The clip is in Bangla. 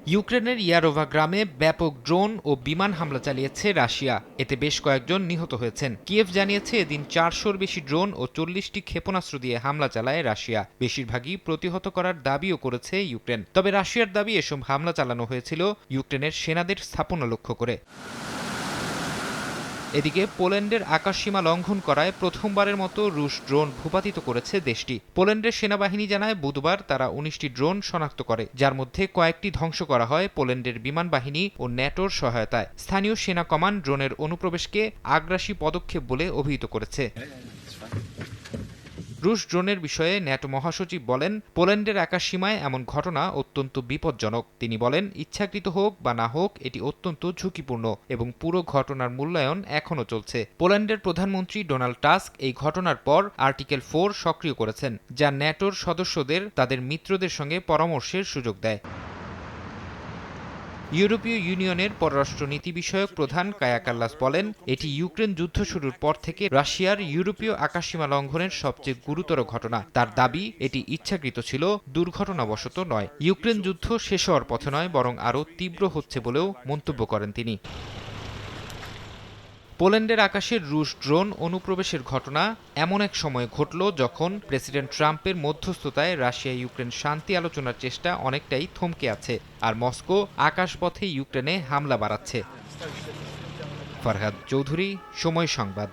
ইউক্রেনের ইয়ারোভা গ্রামে ব্যাপক ড্রোন ও বিমান হামলা চালিয়েছে রাশিয়া। এতে বেশ কয়েকজন নিহত হয়েছেন। কিয়েভ জানিয়েছে এদিন ৪০০-র বেশি ড্রোন ও ৪০টি ক্ষেপণাস্ত্র দিয়ে হামলা চালায় রাশিয়া। বেশিরভাগই প্রতিহত করার দাবিও করেছে ইউক্রেন। তবে রাশিয়ার দাবি এসব হামলা চালানো হয়েছিল ইউক্রেনের সেনাদের স্থাপনা লক্ষ্য করে। এদিকে পোল্যান্ডের আকাশসীমা লঙ্ঘন করায় প্রথমবারের মতো রুশ ড্রোন ভূপাতিত করেছে দেশটি। পোল্যান্ডের সেনাবাহিনী জানায় বুধবার তারা ১৯টি ড্রোন শনাক্ত করে, যার মধ্যে কয়েকটি ধ্বংস করা হয় পোল্যান্ডের বিমান বাহিনী ও ন্যাটোর সহায়তায়। স্থানীয় সেনা কমান্ড ড্রোনের অনুপ্রবেশকে আগ্রাসী পদক্ষেপ বলে অভিহিত করেছে। রুশ ড্রোনের বিষয়ে ন্যাটো মহাসচিব বলেন, পোল্যান্ডের আকাশসীমায় এমন ঘটনা অত্যন্ত বিপজ্জনক। তিনি বলেন, ইচ্ছাকৃত হোক বা না হোক এটি অত্যন্ত ঝুঁকিপূর্ণ এবং পুরো ঘটনার মূল্যায়ন এখনও চলছে। পোল্যান্ডের প্রধানমন্ত্রী ডোনাল্ড টাস্ক এই ঘটনার পর আর্টিকেল 4 সক্রিয় করেছেন, যা ন্যাটোর সদস্যদের তাদের মিত্রদের সঙ্গে পরামর্শের সুযোগ দেয়। ইউরোপীয় ইউনিয়নের পররাষ্ট্র নীতি বিষয়ক প্রধান কায়া কাল্লাস বলেন, এটি ইউক্রেন যুদ্ধ শুরুর পর থেকে রাশিয়ার ইউরোপীয় আকাশসীমা লঙ্ঘনের সবচেয়ে গুরুতর ঘটনা। তার দাবি, এটি ইচ্ছাকৃত ছিল, দুর্ঘটনাবশত নয়। ইউক্রেন যুদ্ধ শেষ হওয়ার পথে নয়, বরং আরও তীব্র হচ্ছে বলেও মন্তব্য করেন তিনি। পোল্যান্ডের আকাশে রুশ ড্রোন অনুপ্রবেশের ঘটনা এমন এক সময় ঘটল যখন প্রেসিডেন্ট ট্রাম্পের মধ্যস্থতায় রাশিয়া ইউক্রেন শান্তি আলোচনার চেষ্টা অনেকটাই থমকে আছে, আর মস্কো আকাশপথে ইউক্রেনে হামলা বাড়াচ্ছে। ফরহাদ চৌধুরী, সময় সংবাদ।